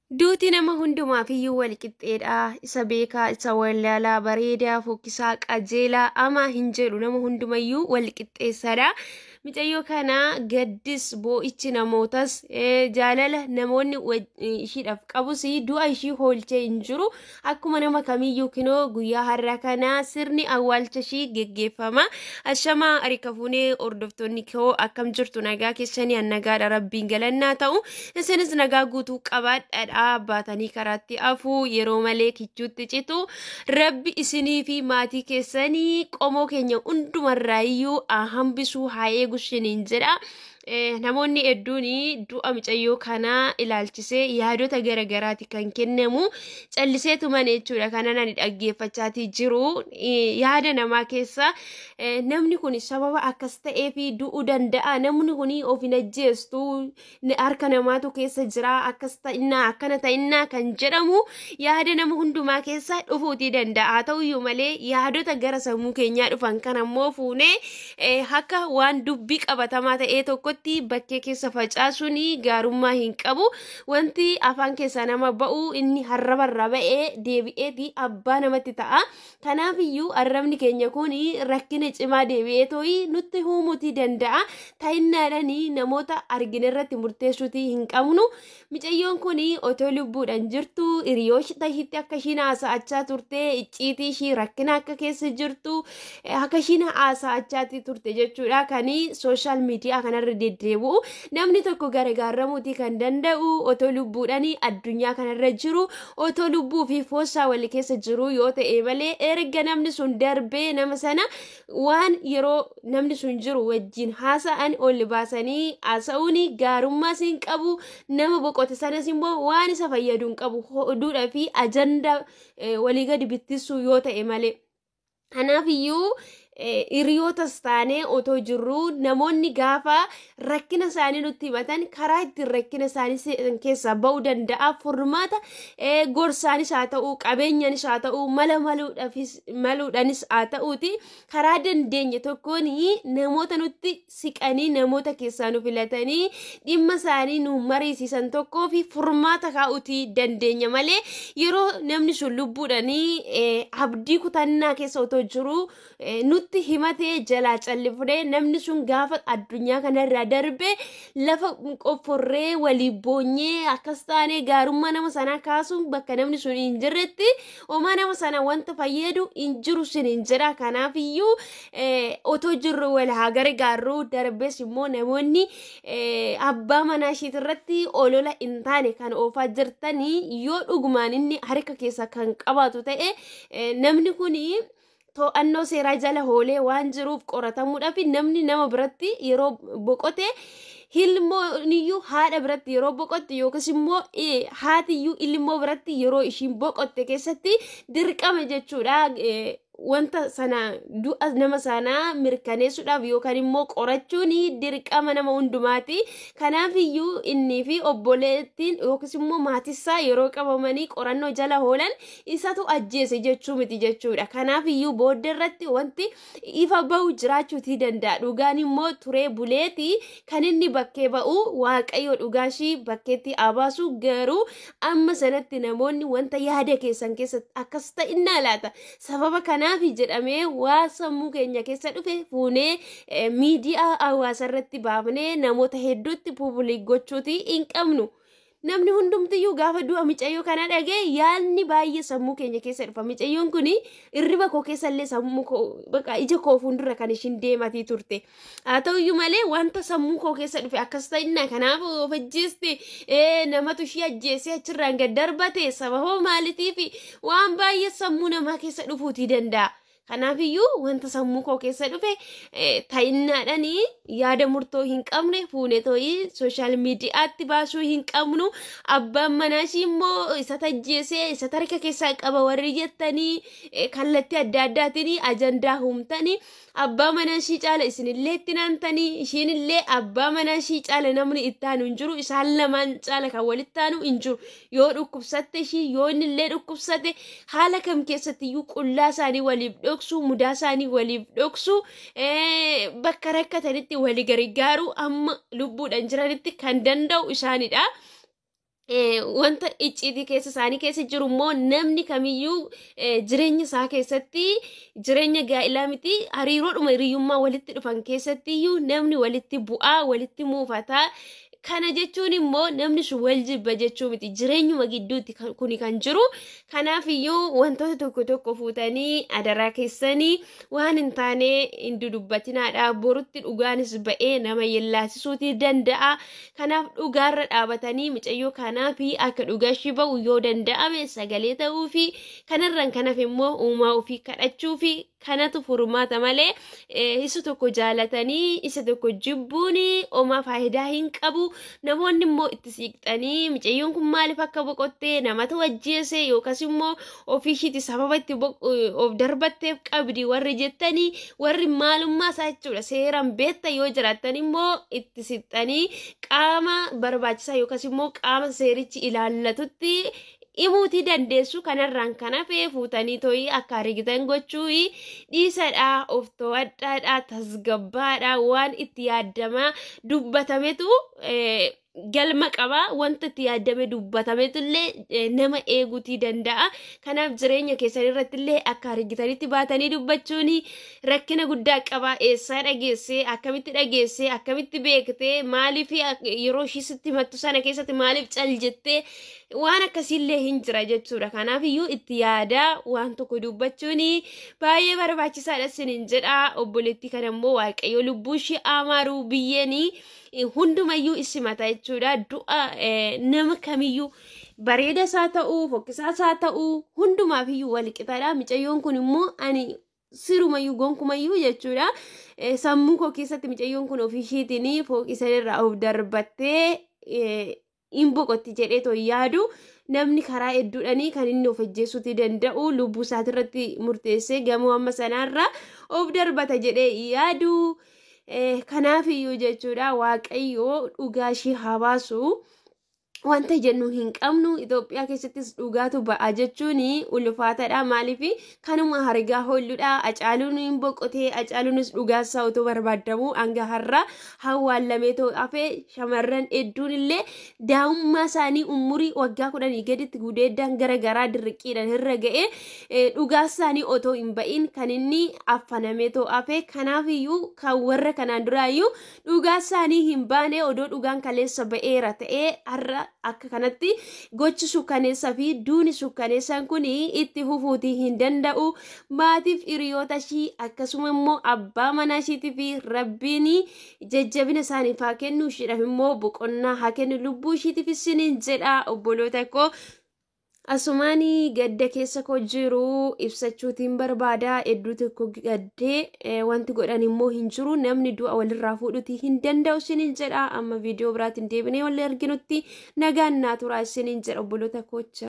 Duuti nama hundumaaf iyyuu wal qixxeedha. Isa beekaa, isa wallaalaa, bareedaa, fokkisaa, qajeelaa, ama hin jedhu nama hundumayyuu wal qixxeessadha. Mucayyoo kana gaddis boo'ichi namootas jaalala namoonni ishiidhaaf qabus du'a ishii hoolchee hin jiru. Akkuma nama kamiyyuu kinoo guyyaa har'a kana sirni awwaalcha ishii geggeeffama. Ashamaa harika fuunee hordoftoonni koo akkam jirtu nagaa keessanii nagaadha rabbiin galannaa ta'u. Isinis nagaa guutuu qabaadha baatanii karaatti afuu yeroo malee kichuutti citu. Rabbi isinii fi maatii keessanii qomoo keenya hundumarraa iyyuu hambisuu haa eegu shiniin jedha. Namoonni hedduun du'a mucayyoo kanaa ilaalchisee yaadota garagaraati kan kennamu calliseetu mana jechuudha kana nani dhaggeeffachaatii jiru. Yaada namaa keessa namni kun sababa akkas ta'ee fi du'uu danda'a, namni kun of hin ajjeestu, harka namaatu keessa jira, akkas ta'innaa akkana ta'innaa kan jedhamu yaada nama hundumaa keessa dhufuutii danda'a. Haa ta'uyyuu malee yaadota gara sammuu keenyaa dhufan kan ammoo fuunee akka waan dubbii qabatamaa ta'ee tokkotti bakkee keessa facaasuun gaarummaa hin qabu. Wanti afaan keessa nama ba'u inni harrabarra ba'ee deebi'eeti abbaa namatti ta'a. Kanaaf iyyuu arrabni keenya kun rakkina cimaa deebi'ee tooyi nutti uumuutii danda'a. Ta'innaadhaan namoota argine irratti murteessuutii hin qabnu. Mucayyoon kun otoo lubbuudhaan jirtu hiriyoo ishiitti akka ishiin haasa'achaa turte, icciitii ishii rakkina akka keessa jirtu akka ishiin haasa'achaa turte jechuudha. Kan sooshaal miidiyaa kanarra deddeebi'u namni tokko gargaaramuutii kan danda'u otoo lubbuudhaan addunyaa kanarra jiru, otoo lubbuu fi foossaa wal keessa jiru yoo ta'e malee erga namni sun darbee nama sana waan yeroo namni sun jiru wajjin haasa'an ol baasanii haasa'uun gaarummaas hin qabu. Nama boqote sanas immoo waan isa fayyadu hin qabu oduudhaa fi ajandaa walii gadi bittisuu yoo ta'e malee. Kanaaf iyyuu hiriyootas taanee otoo jirru namoonni gaafa rakkina isaanii nutti himatan karaa ittiin rakkina isaanii keessaa ba'uu danda'a. Furmaata gorsaanis haa ta'u, qabeenyaanis haa ta'u, mala maluudhaanis haa ta'uuti karaa dandeenye tokkoon namoota nutti siqanii namoota keessaa nu filatanii dhimma isaanii nu mariisisan tokkoo fi furmaata kaa'uutii dandeenya malee yeroo namni sun lubbuudhaan abdii kutannaa keessa otoo jiru nutti himatee jalaa callifnee namni sun gaafa addunyaa kanarraa darbe lafa qofforree walii boonyee akkas taanee gaarummaa nama sanaa kaasuun bakka namni sun hin jirretti homaa nama sana wanta fayyadu hin jiru sin hin jira. Kanaaf iyyuu otoo jirru wal haa gargaarru. Darbees immoo namoonni abbaa manaa ishiitirratti olola hin taane kan oofaa jirtanii yoo dhugumaan inni harka keessa kan qabaatu ta'e namni kun to'annoo seeraa jala hoolee waan jiruuf qoratamuudhaaf namni nama biratti yeroo boqote ilmooniyyuu haadha biratti yeroo boqotte yookiis immoo haatiyyuu ilmoo biratti yeroo ishiin boqotte keessatti dirqama jechuudha. Wanta sana du'a nama sanaa mirkaneessuudhaaf yookaan immoo qorachuun dirqama nama hundumaati. Kanaaf iyyuu innii fi obboleettiin yookiis immoo maatisaa yeroo qabamanii qorannoo jala hoolan isatu ajjeese jechuu miti jechuudha. Kanaaf iyyuu booddee irratti wanti ifa ba'u jiraachuutii danda'a. Dhugaan immoo turee buleeti kan inni bakkee ba'u waaqayyo dhugaashii bakkeetti abaasu. Garuu amma sanatti namoonni wanta yaada keessan keessatti akkas ta'innaa laata sababa kana jedhamee waa sammuu keenya keessa dhufe fuunee miidiyaa hawaasa irratti baafnee namoota hedduutti puubuliik gochuutii hin qabnu. Namni hundumtiyyuu gaafa du'a mucayyoo kana dhagee yaadni baay'ee sammuu keenya keessa dhufa. Mucayyoon kun irriba koo keessallee sammuu koo bakka ija koo fuuldura kan ishiin deematii turte. Haa ta'uyyuu malee wanta sammuu koo keessa dhufe akkas ta'innaa kanaaf of ajjeeste namatu ishii ajjeesee achirraan gad darbate sababa maaliitiif waan baay'ee sammuu namaa keessa dhufuutii danda'a. Kanaaf iyyuu wanta sammuu koo keessa dhufe ta'innaadhaan yaada murtoo hin qabne fuunee tooyi sooshaal miidiyaatti baasuu hin qabnu. Abbaan manaa ishii immoo isa ajjeesee isa harka keessaa qaba warri jettanii kallattii adda addaatiin ajandaa humtanii abbaa manaa ishii caala isinillee itti naantanii ishiinillee abbaa manaa ishii caala namni itti aanu hin jiru. Isaan lamaan caala kan walitti aanu hin jiru. Yoo dhukkubsatte ishii yoo innillee dhukkubsate haala kam keessatti iyyuu qullaa isaanii waliif dhoksu mudaa isaanii waliif dhoksu bakka rakkatanitti walii gargaaru amma lubbuudhaan jiranitti kan danda'u isaanidha. wanta icciti keessa isaanii keessa jiru immoo namni kamiyyuu jireenya isaa keessatti jireenya gaa'ilaa miti hariiroodhuma hiriyyummaa walitti dhufan keessatti iyyuu namni walitti bu'aa walitti muufataa kana jechuun immoo namni sun wal jibba jechuu miti jireenyuma gidduutti kuni kan jiru kanaaf iyyuu wantoota tokko tokko fuutanii adaraa keessanii waan hin taane hin dudubbatinaadha borutti dhugaanis ba'ee nama yellaasisuutii danda'a kanaaf dhugaarra dhaabatanii mucayyoo kanaaf akka dhugaashii ba'u yoo danda'ame sagalee ta'uu fi kanarraan kanaaf immoo uumaa ofii kadhachuu fi kanatu furmaata malee isa tokko jaalatanii isa tokko jibbuun oma faayidaa hin qabu namoonni immoo itti siiqxanii mucayyoon kun maaliif akka boqottee namatu wajjeese yookaas immoo ofiishiiti sababa itti of darbatteef qabdi warri jettanii warri maalummaa isaa jechuudha seeraan beetta yoo jiraattan immoo itti siiqxanii qaama barbaachisaa yookaas immoo qaama seerichi ilaallatutti imuutii dandeessu kanarraan kana fuutanii to'ii akka argitan gochuu dhiisadha of to'adhaadha tasgabbaadha waan itti yaadamaa dubbatametu galma qaba wanta itti yaadame dubbatametu illee nama eeguutii danda'a kanaaf jireenya keessan irratti illee akka argitanitti baatanii dubbachuun rakkina guddaa qaba eessaa dhageessee akkamitti beektee maaliif yeroo ishii sitti mattu sana keessatti maaliif cal jettee waan akkasiillee hin jira jechuudha kanaaf iyyuu itti yaadaa waan tokko dubbachuun baay'ee barbaachisaadha sinin jedha obboleettii kana immoo waaqayyo lubbuu ishii amaaruu biyyeenii hundumayyuu issimata jechuudha du'a nama kamiyyuu bareeda isaa ta'uu fokkisaa isaa ta'uu hundumaaf iyyuu walqixaadha mucayyoon kun immoo ani sirumayyuu gonkumayyuu jechuudha sammuu koo keessatti mucayyoon kun ofiishiitiin fooqisanirraa of darbattee in boqotti jedhee too yaadu namni karaa hedduudhanii kan inni of ajjeessuutii danda'u lubbuu isaatirratti murteessee gamoo amma sanaarraa of darbata jedhee yaadu kanaaf iyyuu jechuudha waaqayyo dhugaa ishii habaasu wanta jennu hin qabnu Itoophiyaa keessattis dhugaatu ba'a jechuun ulfaataadha maaliif kanuma hargaa holludha acaaluun hin boqotee acaaluunis dhugaasaa otoo barbaadamu hanga har'a hawwaallamee too hafee shamarran hedduun illee daa'ummaa isaanii umurii waggaa 10 gaditti gudeeddaan garagaraa dirqiidhaan irra ga'e dhugaasaanii otoo hin ba'in kan inni affanamee too hafee kanaaf iyyuu kan warra kanaan duraayyuu dhugaasaanii hin baane odoo dhugaan kaleessa ba'eera ta'ee har'a akka kanatti gochi sukkaneessaa fi duuni sukkaneessaan kun itti fufuutii hin danda'u maatiif hiriyoota ishii akkasuma immoo abbaa manaa ishiitii fi rabbiin jajjabina isaaniif haa kennu ishiidhaaf immoo boqonnaa haa kennu lubbuu ishiitiif isiniin jedha obboloota koo asumaanii gadda keessa koo jiru ibsachuutiin barbaada hedduu tokko gaddee wanti godhan immoo hin jiru namni du'a walirraa fuudhuutii hin danda'u isiniin jedha amma viidiyoo biraatiin deebinee walii arginutti nagaan naa turaa isiniin jedha obboloota koo.